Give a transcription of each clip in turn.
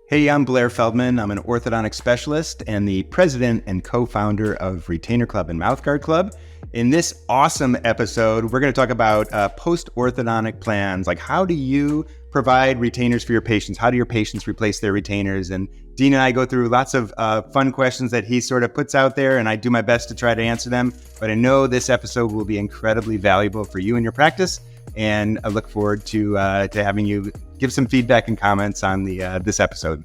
Hey, I'm Blair Feldman. I'm an orthodontic specialist and the president and co-founder of Retainer Club and Mouthguard Club. In this awesome episode, we're going to talk about post-orthodontic plans. Like, how do you provide retainers for your patients? How do your patients replace their retainers? And Dean and I go through lots of fun questions that he sort of puts out there, and I do my best to try to answer them. But I know this episode will be incredibly valuable for you and your practice, and I look forward to having you give some feedback and comments on this episode.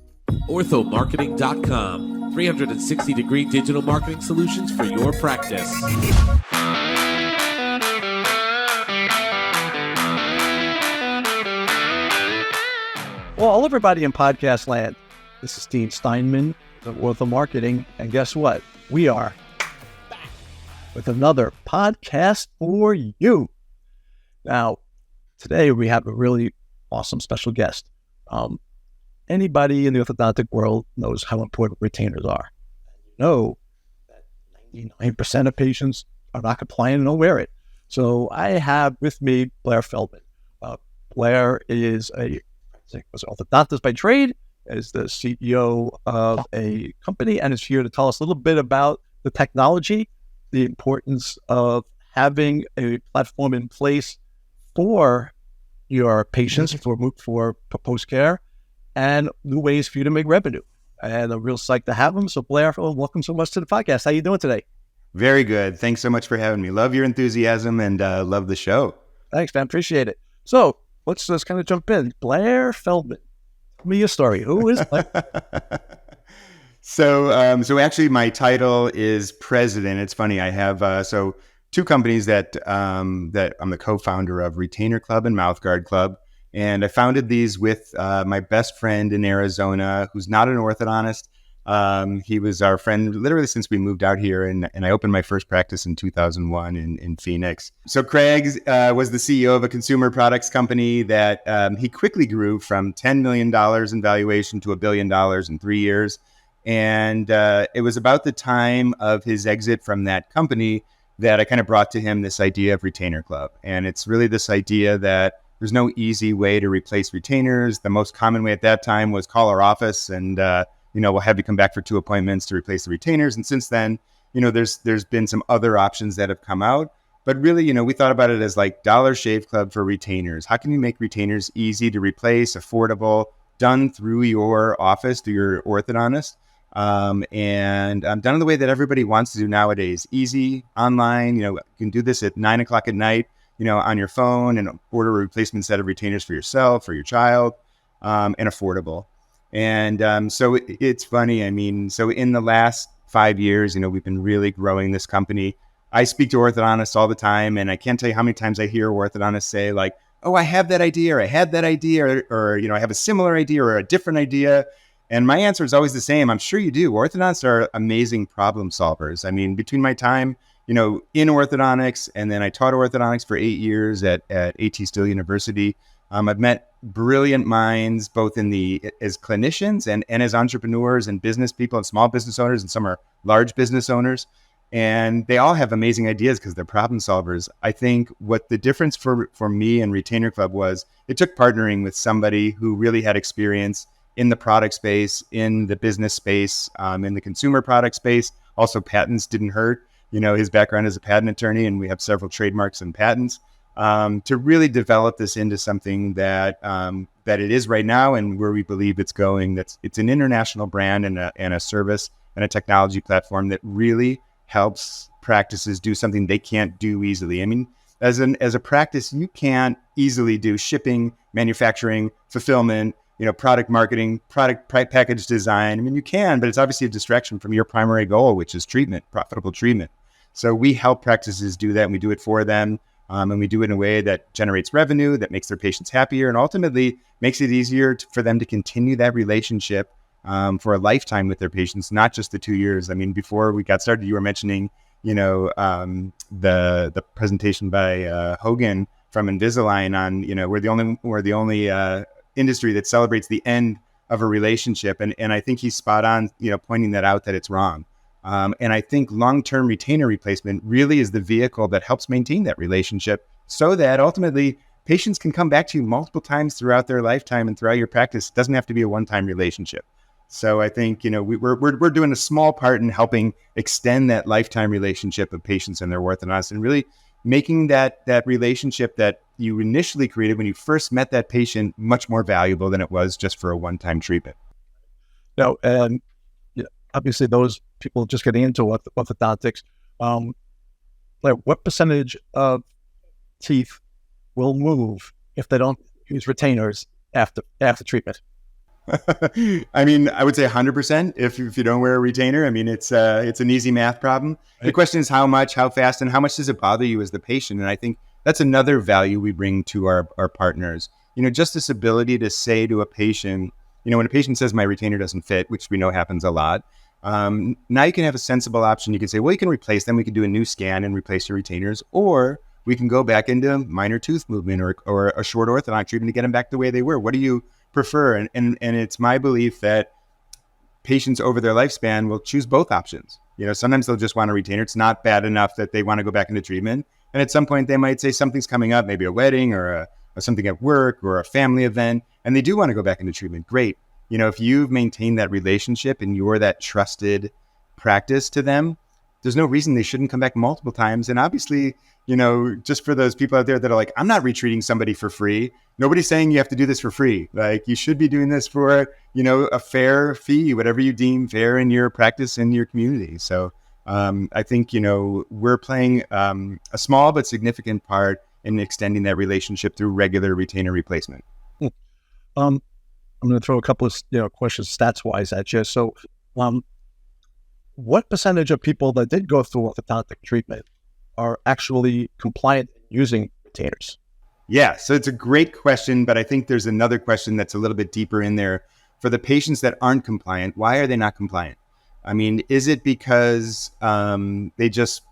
orthomarketing.com, 360-degree digital marketing solutions for your practice. Well, hello everybody in podcast land. This is Dean Steinman of Ortho Marketing, and guess what? We are back with another podcast for you. Now, today we have a really awesome special guest. Anybody in the orthodontic world knows how important retainers are. You know that 99% of patients are not compliant and don't wear it. So I have with me Blair Feldman. Blair is was an orthodontist by trade, is the CEO of a company, and is here to tell us a little bit about the technology, the importance of having a platform in place for your patients for post-care, and new ways for you to make revenue. And I'm real psyched to have him. So Blair, welcome so much to the podcast. How you doing today? Very good. Thanks so much for having me. Love your enthusiasm and love the show. Thanks, man. Appreciate it. So let's just kind of jump in. Blair Feldman. Tell me your story. Who is Blair? So actually my title is president. It's funny. I have two companies that I'm the co-founder of, Retainer Club and Mouthguard Club. And I founded these with my best friend in Arizona, who's not an orthodontist. He was our friend literally since we moved out here, and I opened my first practice in 2001 in Phoenix. So Craig was the CEO of a consumer products company that he quickly grew from $10 million in valuation to $1 billion in 3 years. And it was about the time of his exit from that company that I kind of brought to him this idea of Retainer Club. And it's really this idea that there's no easy way to replace retainers. The most common way at that time was call our office and, we'll have you come back for 2 appointments to replace the retainers. And since then, there's been some other options that have come out. But really, we thought about it as like Dollar Shave Club for retainers. How can you make retainers easy to replace, affordable, done through your office, through your orthodontist, and done in the way that everybody wants to do nowadays. Easy, online, you can do this at 9 o'clock at night, on your phone, and order a replacement set of retainers for yourself or your child, and affordable. And so it's funny. I mean, so in the last 5 years, we've been really growing this company. I speak to orthodontists all the time, and I can't tell you how many times I hear orthodontists say like, oh, I have that idea, or I had that idea, or I have a similar idea or a different idea. And my answer is always the same. I'm sure you do. Orthodontists are amazing problem solvers. I mean, between my time in orthodontics, and then I taught orthodontics for 8 years at AT Still University. I've met brilliant minds, both as clinicians and as entrepreneurs and business people and small business owners, and some are large business owners. And they all have amazing ideas because they're problem solvers. I think what the difference for me and Retainer Club was, it took partnering with somebody who really had experience in the product space, in the business space, in the consumer product space. Also, patents didn't hurt. His background as a patent attorney, and we have several trademarks and patents, to really develop this into something that it is right now, and where we believe it's going. It's an international brand and a service and a technology platform that really helps practices do something they can't do easily. I mean, as a practice, you can't easily do shipping, manufacturing, fulfillment, product marketing, product package design. I mean, you can, but it's obviously a distraction from your primary goal, which is treatment, profitable treatment. So we help practices do that, and we do it for them. And we do it in a way that generates revenue, that makes their patients happier, and ultimately makes it easier for them to continue that relationship for a lifetime with their patients, not just the 2 years. I mean, before we got started, you were mentioning, the presentation by Hogan from Invisalign on, we're the only industry that celebrates the end of a relationship, and I think he's spot on, pointing that out, that it's wrong. And I think long-term retainer replacement really is the vehicle that helps maintain that relationship, so that ultimately patients can come back to you multiple times throughout their lifetime and throughout your practice. It doesn't have to be a one-time relationship. So I think, we're doing a small part in helping extend that lifetime relationship of patients and their orthodontist, and really making that relationship that you initially created when you first met that patient much more valuable than it was just for a one-time treatment. Now, and obviously those people just getting into orthodontics, like what percentage of teeth will move if they don't use retainers after treatment? I mean, I would say 100% if you don't wear a retainer. I mean, it's an easy math problem. The question is how much, how fast, and how much does it bother you as the patient? And I think that's another value we bring to our partners. Just this ability to say to a patient, when a patient says my retainer doesn't fit, which we know happens a lot, now you can have a sensible option. You can say, well, you can replace them. We can do a new scan and replace your retainers, or we can go back into minor tooth movement or a short orthodontic treatment to get them back the way they were. What do you prefer? And it's my belief that patients over their lifespan will choose both options. Sometimes they'll just want a retainer. It's not bad enough that they want to go back into treatment. And at some point they might say something's coming up, maybe a wedding or something at work or a family event, and they do want to go back into treatment. Great. If you've maintained that relationship and you're that trusted practice to them, there's no reason they shouldn't come back multiple times. And obviously, just for those people out there that are like, I'm not retreating somebody for free. Nobody's saying you have to do this for free. Like, you should be doing this for, a fair fee, whatever you deem fair in your practice in your community. So I think, we're playing a small but significant part in extending that relationship through regular retainer replacement. I'm going to throw a couple of questions stats wise at you. So what percentage of people that did go through orthodontic treatment are actually compliant using retainers? Yeah, so it's a great question, but I think there's another question that's a little bit deeper in there. For the patients that aren't compliant, why are they not compliant? I mean, is it because they just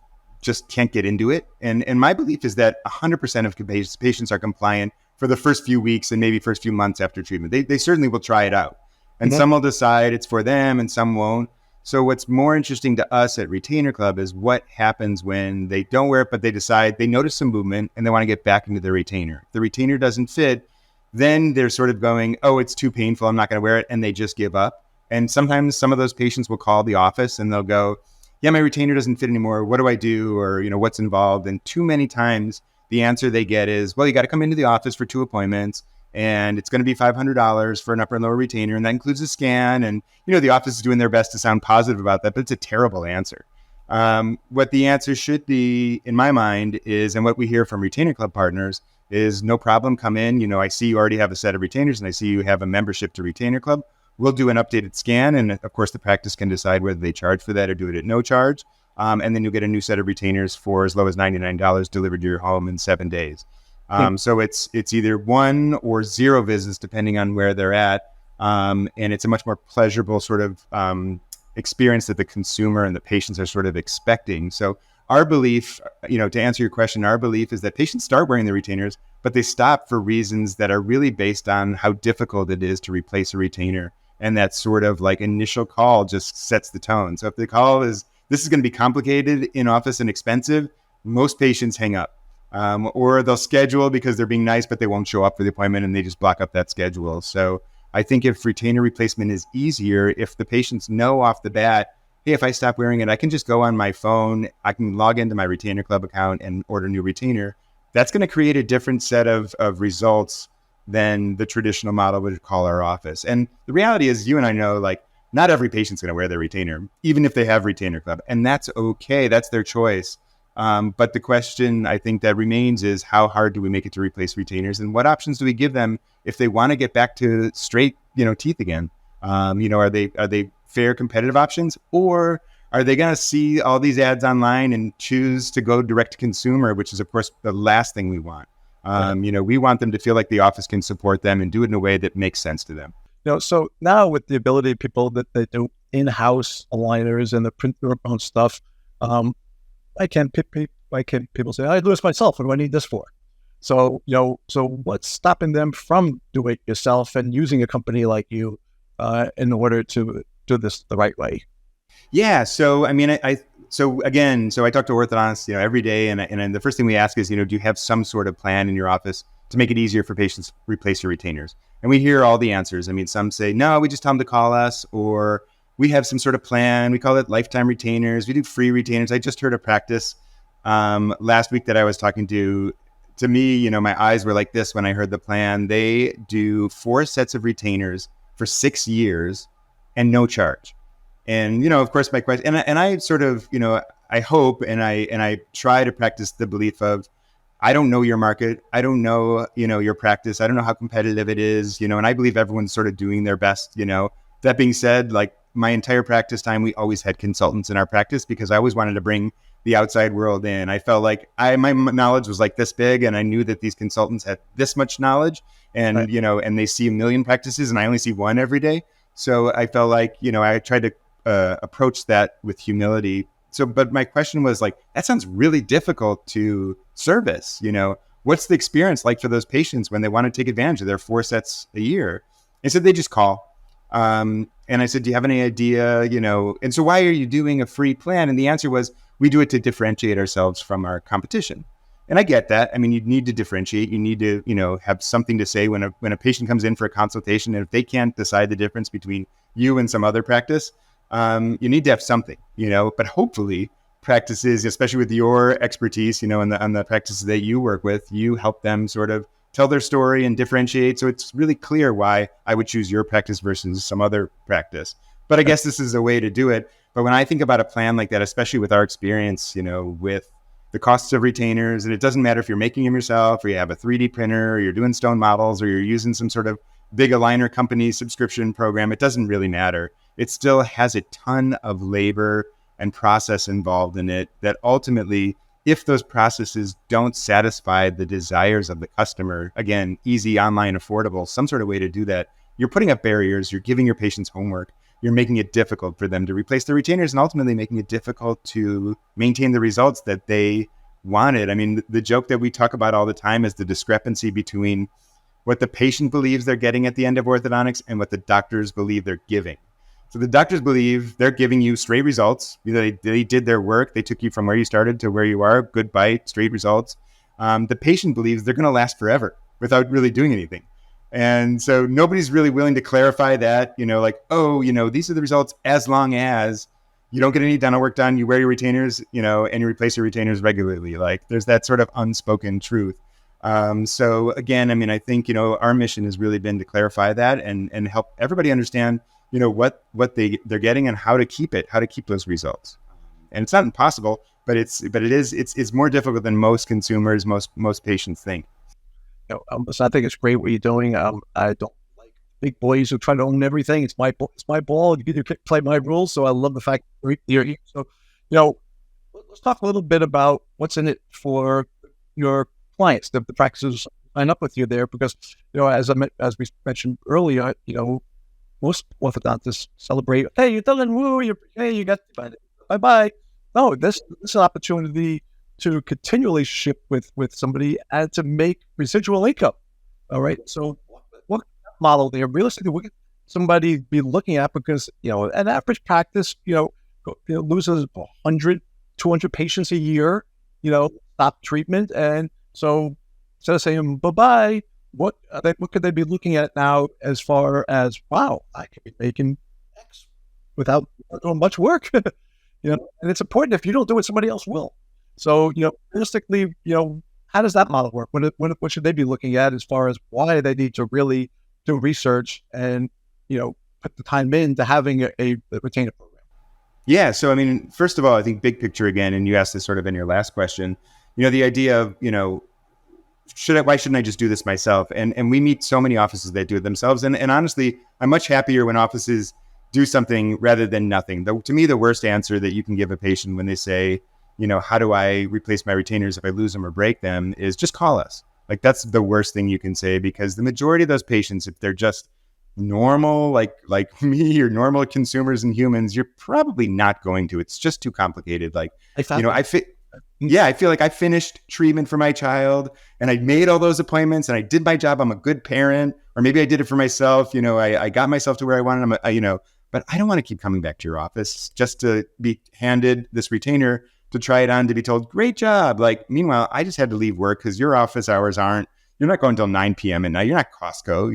can't get into it? And my belief is that 100% of patients are compliant for the first few weeks and maybe first few months after treatment. They certainly will try it out. And some will decide it's for them and some won't. So what's more interesting to us at Retainer Club is what happens when they don't wear it, but they decide they notice some movement and they want to get back into their retainer. If the retainer doesn't fit, then they're sort of going, oh, it's too painful, I'm not going to wear it. And they just give up. And sometimes some of those patients will call the office and they'll go, yeah, my retainer doesn't fit anymore. What do I do? Or, what's involved? And too many times the answer they get is, well, you got to come into the office for 2 appointments. And it's going to be $500 for an upper and lower retainer. And that includes a scan. And, the office is doing their best to sound positive about that, but it's a terrible answer. What the answer should be, in my mind, is, and what we hear from Retainer Club partners is, no problem, come in. I see you already have a set of retainers and I see you have a membership to Retainer Club. We'll do an updated scan. And of course, the practice can decide whether they charge for that or do it at no charge. And then you'll get a new set of retainers for as low as $99 delivered to your home in 7 days. So it's either 1 or 0 visits, depending on where they're at. And it's a much more pleasurable sort of experience that the consumer and the patients are sort of expecting. So our belief, to answer your question, our belief is that patients start wearing the retainers, but they stop for reasons that are really based on how difficult it is to replace a retainer. And that sort of like initial call just sets the tone. So if the call is, this is going to be complicated, in office, and expensive, most patients hang up. Or they'll schedule because they're being nice, but they won't show up for the appointment and they just block up that schedule. So I think if retainer replacement is easier, if the patients know off the bat, hey, if I stop wearing it, I can just go on my phone, I can log into my Retainer Club account and order a new retainer, that's going to create a different set of results than the traditional model would call our office. And the reality is, you and I know, like, not every patient's going to wear their retainer, even if they have Retainer Club. And that's okay. That's their choice. But the question I think that remains is, how hard do we make it to replace retainers, and what options do we give them if they want to get back to straight, teeth again? Are they fair competitive options, or are they going to see all these ads online and choose to go direct to consumer, which is of course the last thing we want. We want them to feel like the office can support them and do it in a way that makes sense to them. So now with the ability of people that they do in-house aligners and the print their own stuff, why can't people say, I do this myself? What do I need this for? So, so what's stopping them from doing it yourself and using a company like you in order to do this the right way? Yeah. So, I mean, I talk to orthodontists, every day. And the first thing we ask is, do you have some sort of plan in your office to make it easier for patients to replace your retainers? And we hear all the answers. I mean, some say, no, we just tell them to call us, or we have some sort of plan. We call it lifetime retainers. We do free retainers. I just heard a practice last week that I was talking to me, you know, my eyes were like this when I heard the plan. They do 4 sets of retainers for 6 years and no charge. And, you know, of course, my question, and I sort of, you know, I hope and I try to practice the belief of, I don't know your market. I don't know, you know, your practice. I don't know how competitive it is, you know, and I believe everyone's sort of doing their best, you know. That being said, like my entire practice time, we always had consultants in our practice because I always wanted to bring the outside world in. I felt like my knowledge was like this big, and I knew that these consultants had this much knowledge, and right. You know, and they see a million practices and I only see one every day. So I felt like, you know, I tried to approach that with humility. So, but my question was like, that sounds really difficult to service. You know, what's the experience like for those patients when they want to take advantage of their 4 sets a year? They said they just call. And I said, do you have any idea, you know, and so why are you doing a free plan? And the answer was, we do it to differentiate ourselves from our competition. And I get that. I mean, you need to differentiate. You need to, you know, have something to say when a patient comes in for a consultation. And if they can't decide the difference between you and some other practice, you need to have something, you know, but hopefully practices, especially with your expertise, you know, on the practices that you work with, you help them sort of tell their story and differentiate. So it's really clear why I would choose your practice versus some other practice. But I guess this is a way to do it. But when I think about a plan like that, especially with our experience, you know, with the costs of retainers, and it doesn't matter if you're making them yourself or you have a 3D printer or you're doing stone models or you're using some sort of big aligner company subscription program, it doesn't really matter. It still has a ton of labor and process involved in it that ultimately, if those processes don't satisfy the desires of the customer, again, easy, online, affordable, some sort of way to do that, you're putting up barriers, you're giving your patients homework, you're making it difficult for them to replace their retainers and ultimately making it difficult to maintain the results that they wanted. I mean, the joke that we talk about all the time is the discrepancy between what the patient believes they're getting at the end of orthodontics and what the doctors believe they're giving. So the doctors believe they're giving you straight results. You know, they did their work. They took you from where you started to where you are. Good bite, straight results. The patient believes they're going to last forever without really doing anything. And so nobody's really willing to clarify that, you know, like, oh, you know, these are the results as long as you don't get any dental work done, you wear your retainers, you know, and you replace your retainers regularly. Like there's that sort of unspoken truth. So again, I mean, I think, you know, our mission has really been to clarify that and help everybody understand, you know, what they're getting and how to keep those results. And it's not impossible, but it's more difficult than most consumers, most patients think. You know, so I think it's great what you're doing. I don't like big boys who try to own everything. It's my ball. You play my rules. So I love the fact that you're here. So, you know, let's talk a little bit about what's in it for your clients, the practices sign up with you there, because, you know, as we mentioned earlier, you know, most orthodontists celebrate, hey, you're done, woo, you got bye-bye. No, this is an opportunity to continually ship with somebody and to make residual income. All right. So what model there realistically would somebody be looking at? Because, you know, an average practice, you know, loses 100, 200 patients a year, you know, stop treatment. And so instead of saying bye-bye, what could they be looking at now as far as, wow, I could be making X without doing much work, you know, and it's important. If you don't do it, somebody else will. So, you know, realistically, you know, how does that model work? What should they be looking at as far as why they need to really do research and, you know, put the time into having a retainer program? Yeah. So, I mean, first of all, I think big picture again, and you asked this sort of in your last question, you know, the idea of, you know, why shouldn't I just do this myself? And we meet so many offices that do it themselves. And honestly, I'm much happier when offices do something rather than nothing. To me, the worst answer that you can give a patient when they say, you know, how do I replace my retainers if I lose them or break them, is just call us. Like that's the worst thing you can say, because the majority of those patients, if they're just normal, like me or normal consumers and humans, you're probably not going to. It's just too complicated. Like, you know, I feel like I finished treatment for my child and I made all those appointments and I did my job. I'm a good parent, or maybe I did it for myself. You know, I got myself to where I wanted. You know, but I don't want to keep coming back to your office just to be handed this retainer to try it on, to be told, great job. Like, meanwhile, I just had to leave work because your office hours aren't, you're not going until 9 p.m. at night. You're not Costco.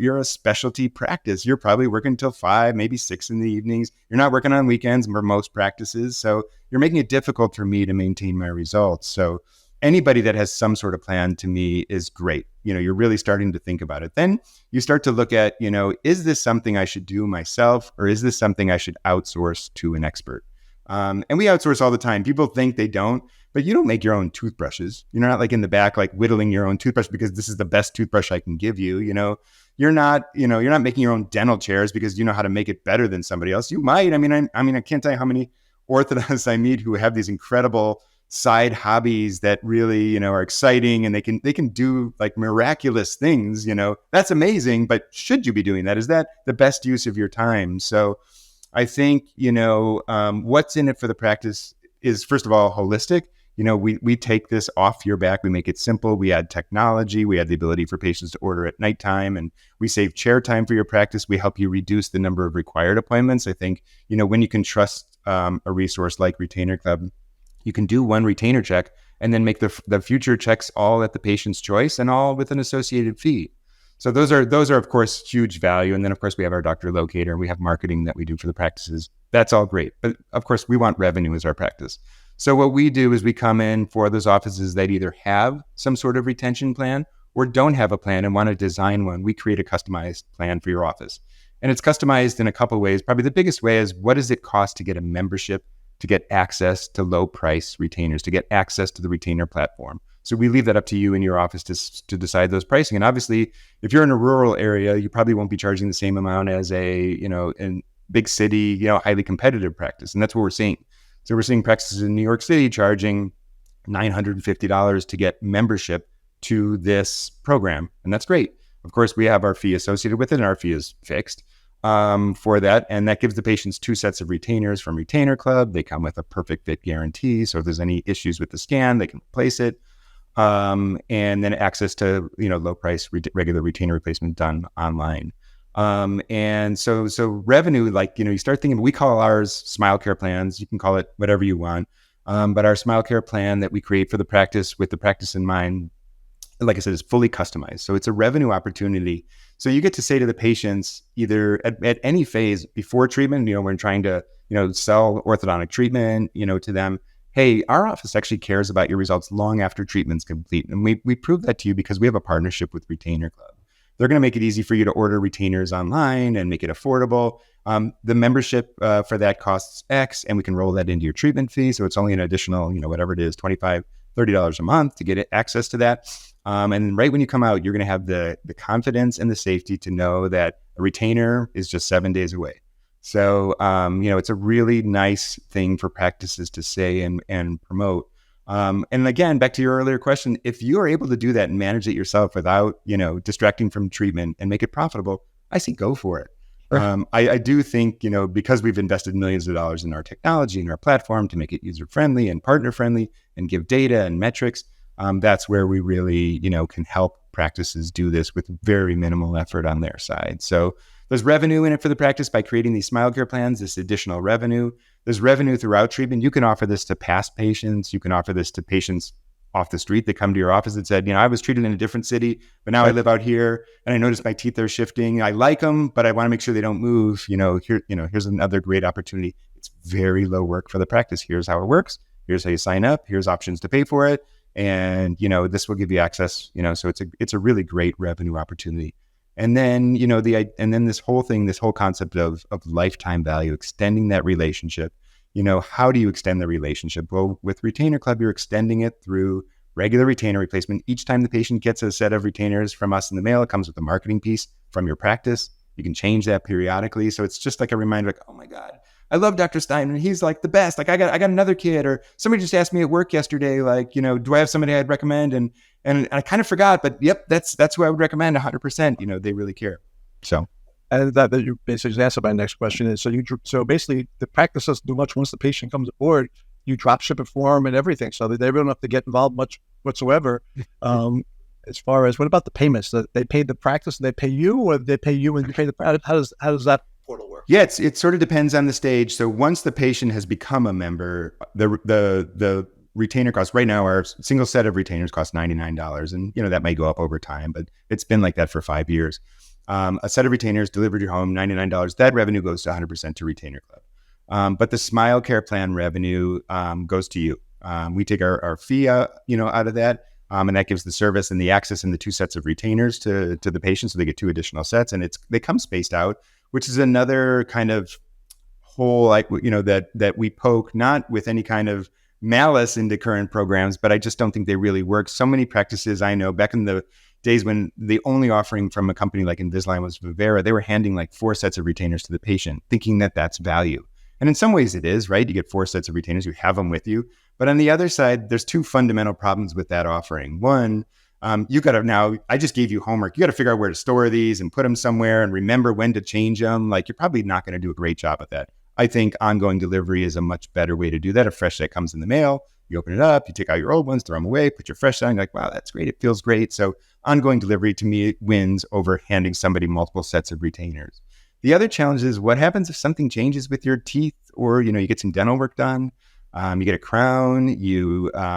You're a specialty practice. You're probably working until 5, maybe 6 in the evenings. You're not working on weekends for most practices. So you're making it difficult for me to maintain my results. So anybody that has some sort of plan to me is great. You're really starting to think about it. Then you start to look at, is this something I should do myself, or is this something I should outsource to an expert? And we outsource all the time. People think they don't, but you don't make your own toothbrushes. You're not like in the back, like whittling your own toothbrush because this is the best toothbrush I can give you. You're not making your own dental chairs because you know how to make it better than somebody else. You might. I can't tell you how many orthodontists I meet who have these incredible side hobbies that really, are exciting, and they can do like miraculous things. That's amazing. But should you be doing that? Is that the best use of your time? So I think, what's in it for the practice is, first of all, holistic. We take this off your back. We make it simple. We add technology. We add the ability for patients to order at nighttime, and we save chair time for your practice. We help you reduce the number of required appointments. I think, when you can trust a resource like Retainer Club, you can do one retainer check and then make the future checks all at the patient's choice and all with an associated fee. So those are of course huge value. And then of course we have our doctor locator, and we have marketing that we do for the practices. That's all great. But of course we want revenue as our practice. So what we do is we come in for those offices that either have some sort of retention plan or don't have a plan and want to design one. We create a customized plan for your office. And it's customized in a couple of ways. Probably the biggest way is, what does it cost to get a membership, to get access to low price retainers, to get access to the retainer platform? So we leave that up to you in your office to decide those pricing. And obviously, if you're in a rural area, you probably won't be charging the same amount as in big city, highly competitive practice. And that's what we're seeing. So we're seeing practices in New York City charging $950 to get membership to this program. And that's great. Of course, we have our fee associated with it, and our fee is fixed for that. And that gives the patients 2 sets of retainers from Retainer Club. They come with a perfect fit guarantee. So if there's any issues with the scan, they can replace it. And then access to, low price regular retainer replacement done online. And so revenue, you start thinking, we call ours Smile Care plans. You can call it whatever you want. But our Smile Care plan that we create for the practice, with the practice in mind, like I said, is fully customized. So it's a revenue opportunity. So you get to say to the patients, either at any phase before treatment, when trying to, sell orthodontic treatment, to them, hey, our office actually cares about your results long after treatment's complete. And we prove that to you because we have a partnership with Retainer Club. They're going to make it easy for you to order retainers online and make it affordable. The membership for that costs X, and we can roll that into your treatment fee. So it's only an additional, whatever it is, $25, $30 a month to get access to that. And right when you come out, you're going to have the confidence and the safety to know that a retainer is just 7 days away. So, it's a really nice thing for practices to say and promote. And again, back to your earlier question, if you are able to do that and manage it yourself without, distracting from treatment and make it profitable, I say go for it. Sure. I do think, because we've invested millions of dollars in our technology and our platform to make it user-friendly and partner-friendly and give data and metrics, that's where we really, can help practices do this with very minimal effort on their side. So there's revenue in it for the practice by creating these Smile Care plans, this additional revenue. There's revenue throughout treatment. You can offer this to past patients. You can offer this to patients off the street that come to your office that said, I was treated in a different city, but now I live out here and I noticed my teeth are shifting. I like them, but I want to make sure they don't move. Here's another great opportunity. It's very low work for the practice. Here's how it works. Here's how you sign up. Here's options to pay for it. And, this will give you access, so it's a really great revenue opportunity. And then, this whole concept of lifetime value, extending that relationship. How do you extend the relationship? Well, with Retainer Club, you're extending it through regular retainer replacement. Each time the patient gets a set of retainers from us in the mail, it comes with a marketing piece from your practice. You can change that periodically. So it's just like a reminder, like, oh my God, I love Dr. Steinman. He's like the best. Like I got another kid, or somebody just asked me at work yesterday, like, do I have somebody I'd recommend? And I kind of forgot, but yep, that's who I would recommend 100%. They really care. So. And that you basically just answered my next question is, so basically the practice doesn't do much once the patient comes aboard. You drop ship it for them and everything, so they don't have to get involved much whatsoever. As far as, what about the payments? They pay the practice, and they pay you, or they pay you and you pay the practice? How does that portal work? Yeah, it sort of depends on the stage. So once the patient has become a member, the retainer costs right now, our single set of retainers costs $99. And, that may go up over time, but it's been like that for 5 years. A set of retainers delivered to your home, $99. That revenue goes to 100% to Retainer Club. But the Smile Care Plan revenue goes to you. We take our fee, out of that. And that gives the service and the access and the 2 sets of retainers to the patient. So they get 2 additional sets, and they come spaced out, which is another kind of hole, that we poke, not with any kind of malice into current programs, but I just don't think they really work. So many practices I know back in the days when the only offering from a company like Invisalign was Vivera, they were handing like 4 sets of retainers to the patient, thinking that that's value. And in some ways it is, right? You get 4 sets of retainers, you have them with you. But on the other side, there's 2 fundamental problems with that offering. One, you got to now, I just gave you homework. You got to figure out where to store these and put them somewhere and remember when to change them. Like, you're probably not going to do a great job at that. I think ongoing delivery is a much better way to do that. A fresh set comes in the mail, you open it up, you take out your old ones, throw them away, put your fresh set on, you're like, wow, that's great. It feels great. So ongoing delivery to me wins over handing somebody multiple sets of retainers. The other challenge is what happens if something changes with your teeth, or, you get some dental work done, you get a crown,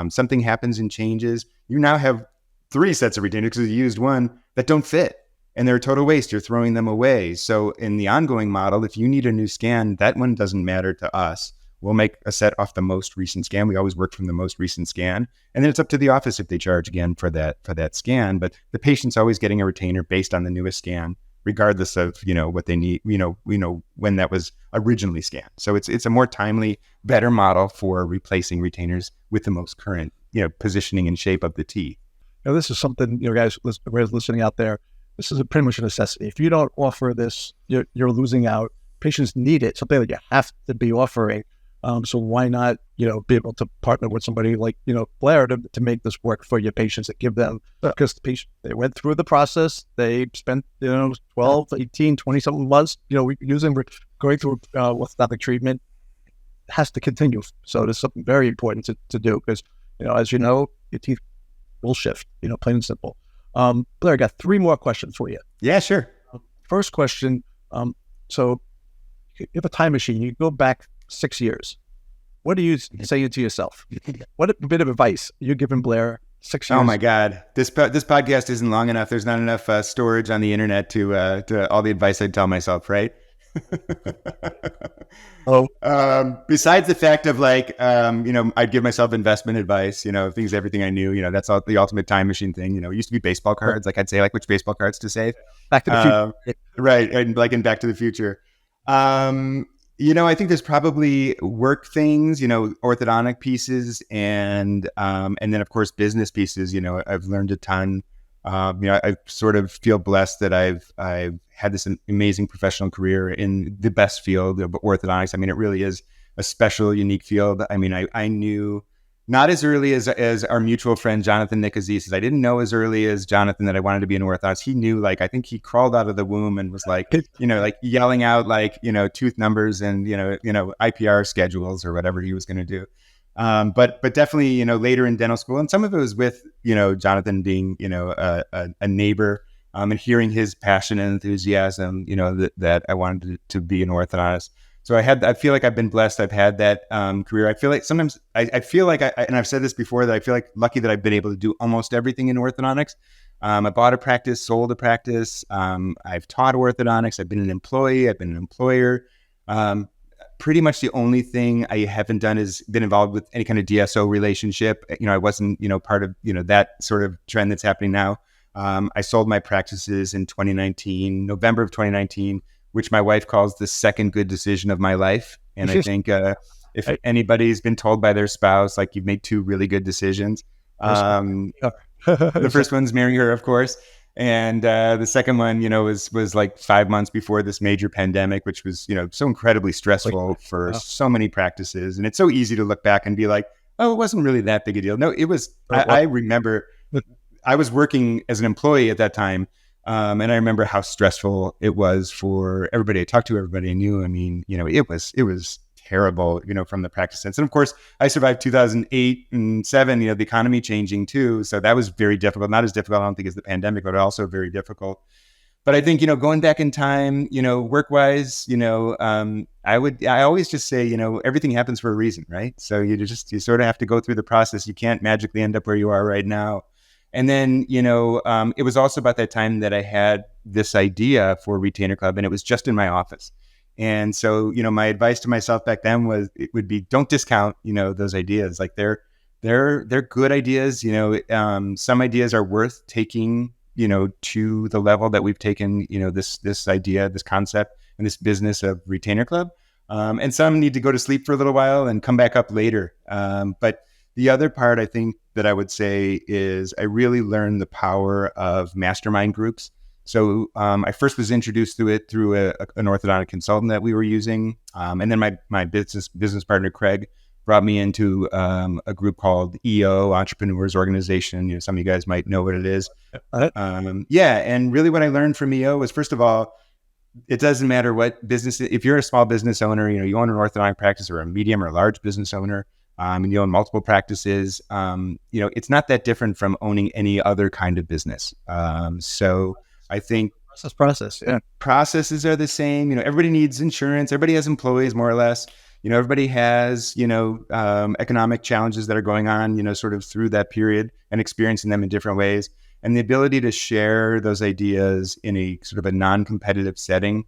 something happens and changes. You now have 3 sets of retainers because you used one that don't fit, and they're a total waste. You're throwing them away. So in the ongoing model, if you need a new scan, that one doesn't matter to us. We'll make a set off the most recent scan. We always work from the most recent scan. And then it's up to the office if they charge again for that scan. But the patient's always getting a retainer based on the newest scan, regardless of, what they need, when that was originally scanned. So it's a more timely, better model for replacing retainers with the most current, positioning and shape of the teeth. Now, this is something, guys listening out there, this is pretty much a necessity. If you don't offer this, you're losing out. Patients need it, something that you have to be offering. So why not, be able to partner with somebody like, Blair to make this work for your patients and give them, because the patient, they went through the process, they spent, 12, 18, 20 something months, going through orthodontic treatment. It has to continue. So there's something very important to do because, as you know, your teeth will shift, plain and simple. Blair, I got 3 more questions for you. Yeah, sure. First question. So you have a time machine, you go back 6 years. What do you say to yourself? What bit of advice you're giving Blair 6 years? Oh my God, this podcast isn't long enough. There's not enough storage on the internet to all the advice I'd tell myself, right? Besides the fact of I'd give myself investment advice, everything I knew, that's all the ultimate time machine thing. It used to be baseball cards. I'd say which baseball cards to save. Back to the Future. Right. And in Back to the Future. I think there's probably work things, orthodontic pieces and then of course business pieces. I've learned a ton. I sort of feel blessed that I've had this amazing professional career in the best field of orthodontics. It really is a special, unique field. I knew not as early as our mutual friend, Jonathan Nicozisis. I didn't know as early as Jonathan that I wanted to be an orthodontist. He knew, I think he crawled out of the womb and was yelling out tooth numbers and, IPR schedules or whatever he was going to do. But definitely, later in dental school, and some of it was with, Jonathan being, a neighbor, and hearing his passion and enthusiasm, that I wanted to be an orthodontist. So I feel like I've been blessed. I've had that career. I feel like sometimes I feel like and I've said this before, that I feel like lucky that I've been able to do almost everything in orthodontics. I bought a practice, sold a practice. I've taught orthodontics. I've been an employee. I've been an employer. Pretty much the only thing I haven't done is been involved with any kind of DSO relationship. I wasn't, part of, that sort of trend that's happening now. I sold my practices in 2019, November of 2019, which my wife calls the second good decision of my life. And I think if anybody's been told by their spouse, you've made 2 really good decisions, the first one's marrying her, of course. And the second one, was 5 months before this major pandemic, which was, so incredibly stressful for so many practices. And it's so easy to look back and be like, oh, it wasn't really that big a deal. No, it was. I remember I was working as an employee at that time. And I remember how stressful it was for everybody I talked to, everybody I knew. It was terrible, from the practice sense. And of course, I survived 2008 and 7, the economy changing too. So that was very difficult. Not as difficult, I don't think, as the pandemic, but also very difficult. But I think, going back in time, work wise, I always just say, everything happens for a reason, right? So you sort of have to go through the process. You can't magically end up where you are right now. And then, it was also about that time that I had this idea for Retainer Club, and it was just in my office. And so, my advice to myself back then would be, don't discount, those ideas. Like they're good ideas. Some ideas are worth taking, to the level that we've taken, this idea, this concept, and this business of Retainer Club. And some need to go to sleep for a little while and come back up later. But the other part, I think, that I would say is I really learned the power of mastermind groups. So I first was introduced to it through an orthodontic consultant that we were using. And then my business partner, Craig, brought me into a group called EO, Entrepreneurs Organization. Some of you guys might know what it is. And really what I learned from EO was, first of all, it doesn't matter what business, if you're a small business owner, you own an orthodontic practice, or a medium or large business owner, and you own multiple practices, it's not that different from owning any other kind of business. So I think processes are the same. Everybody needs insurance. Everybody has employees, more or less. Everybody has, economic challenges that are going on, sort of through that period, and experiencing them in different ways. And the ability to share those ideas in a sort of a non-competitive setting,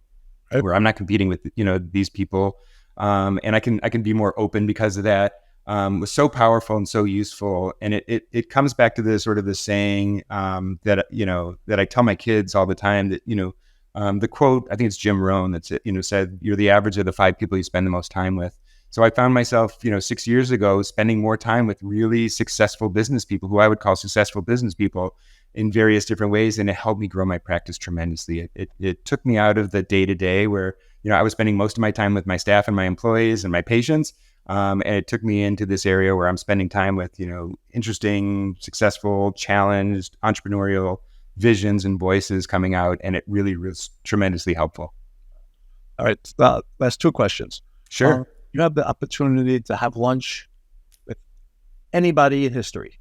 where I'm not competing with, these people. And I can be more open because of that, was so powerful and so useful. And it comes back to the sort of the saying, that I tell my kids all the time, that, the quote, I think it's Jim Rohn, that said, you're the average of the 5 people you spend the most time with. So I found myself, 6 years ago, spending more time with really successful business people, who I would call successful business people, in various different ways. And it helped me grow my practice tremendously. It took me out of the day-to-day where, I was spending most of my time with my staff and my employees and my patients. And it took me into this area where I'm spending time with, interesting, successful, challenged, entrepreneurial visions and voices coming out. And it really was tremendously helpful. All right. That's 2 questions. Sure. You have the opportunity to have lunch with anybody in history.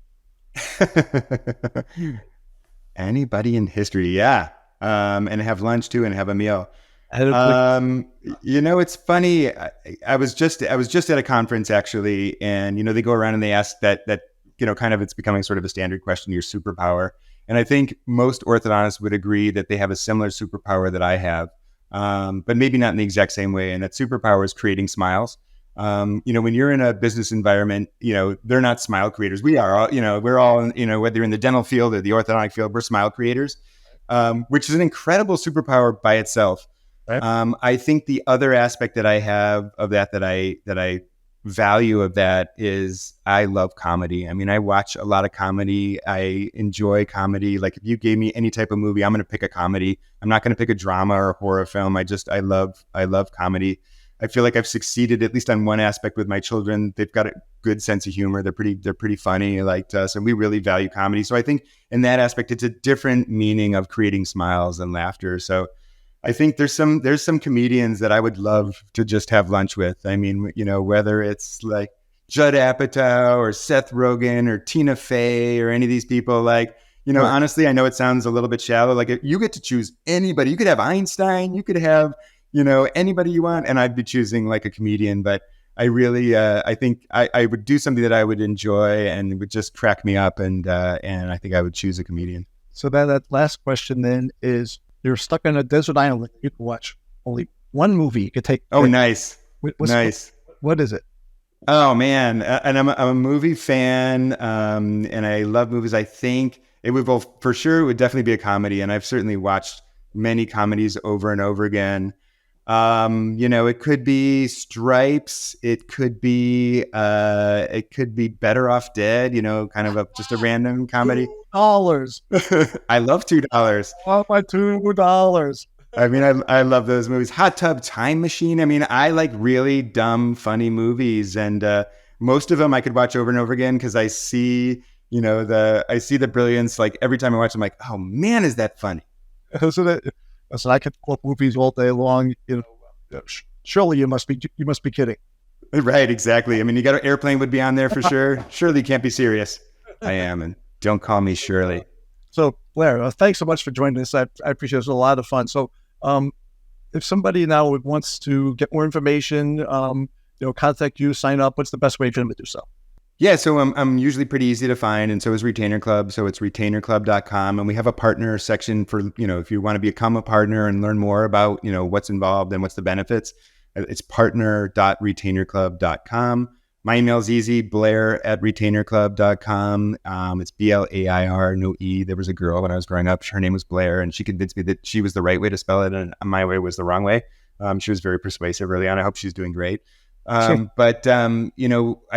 Anybody in history. Yeah. And have lunch too, and have a meal. It's funny. I was just at a conference actually, and they go around and they ask that kind of, it's becoming sort of a standard question, your superpower. And I think most orthodontists would agree that they have a similar superpower that I have, but maybe not in the exact same way. And that superpower is creating smiles. When you're in a business environment, they're not smile creators. We are, we're all, whether you're in the dental field or the orthodontic field, we're smile creators, which is an incredible superpower by itself. Right. I think the other aspect that I have of that I value of that is I love comedy. I mean, I watch a lot of comedy. I enjoy comedy. Like, if you gave me any type of movie, I'm going to pick a comedy. I'm not going to pick a drama or a horror film. I love comedy. I feel like I've succeeded, at least on one aspect, with my children. They've got a good sense of humor. They're pretty funny like us, and we really value comedy. So I think in that aspect, it's a different meaning of creating smiles and laughter. So I think there's some comedians that I would love to just have lunch with. I mean, whether it's like Judd Apatow or Seth Rogen or Tina Fey or any of these people, like, honestly, I know it sounds a little bit shallow. Like, if you get to choose anybody, you could have Einstein, you could have, anybody you want, and I'd be choosing like a comedian. But I really, I think I would do something that I would enjoy and would just crack me up, and I think I would choose a comedian. So that last question then is, you're stuck on a desert island. You can watch only one movie. You could take. Oh, nice. Nice. What is it? Oh, man. And I'm a movie fan, and I love movies. I think it would, for sure, it would definitely be a comedy. And I've certainly watched many comedies over and over again. It could be Stripes. It could be Better Off Dead, kind of just a random comedy. $2. I love $2. Oh, my $2. I mean, I love those movies. Hot Tub Time Machine. I mean, I like really dumb, funny movies, and most of them I could watch over and over again because I see, I see the brilliance. Like, every time I watch them, I'm like, oh man, is that funny? So I could quote movies all day long. Surely you must be kidding. Right, exactly. I mean, you got an Airplane would be on there for sure. Surely you can't be serious. I am, and don't call me Shirley. So Blair, thanks so much for joining us. I appreciate it. It was a lot of fun. So if somebody now wants to get more information, contact you, sign up, what's the best way for them to do so? Yeah, so I'm usually pretty easy to find, and so is Retainer Club. So it's retainerclub.com, and we have a partner section for, if you want to become a partner and learn more about, what's involved and what's the benefits. It's partner.retainerclub.com. My email is easy, blair@retainerclub.com. It's BLAIR, no E. There was a girl when I was growing up. Her name was Blair, and she convinced me that she was the right way to spell it, and my way was the wrong way. She was very persuasive early on. I hope she's doing great. Sure. But I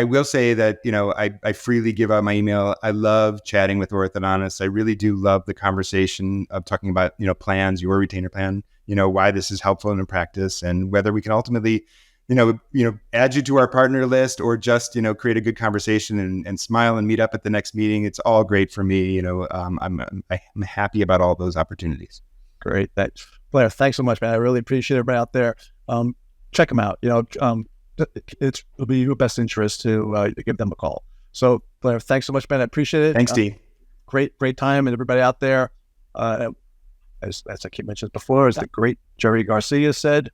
will say that, I freely give out my email. I love chatting with orthodontists. I really do love the conversation of talking about, plans, your retainer plan, why this is helpful in practice, and whether we can ultimately, add you to our partner list, or just, create a good conversation and smile and meet up at the next meeting. It's all great for me. I'm happy about all those opportunities. Great. Blair, thanks so much, man. I really appreciate everybody out there. Check them out. It'll be your best interest to give them a call. So Blair, thanks so much, man. I appreciate it. Thanks, T. Great time. And everybody out there, as I keep mentioning before, as the great Jerry Garcia said,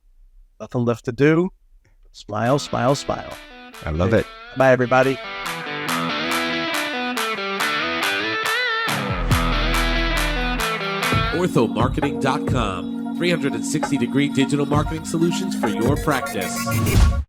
nothing left to do. Smile, smile, smile. I love it. Bye, everybody. orthomarketing.com. 360-degree digital marketing solutions for your practice.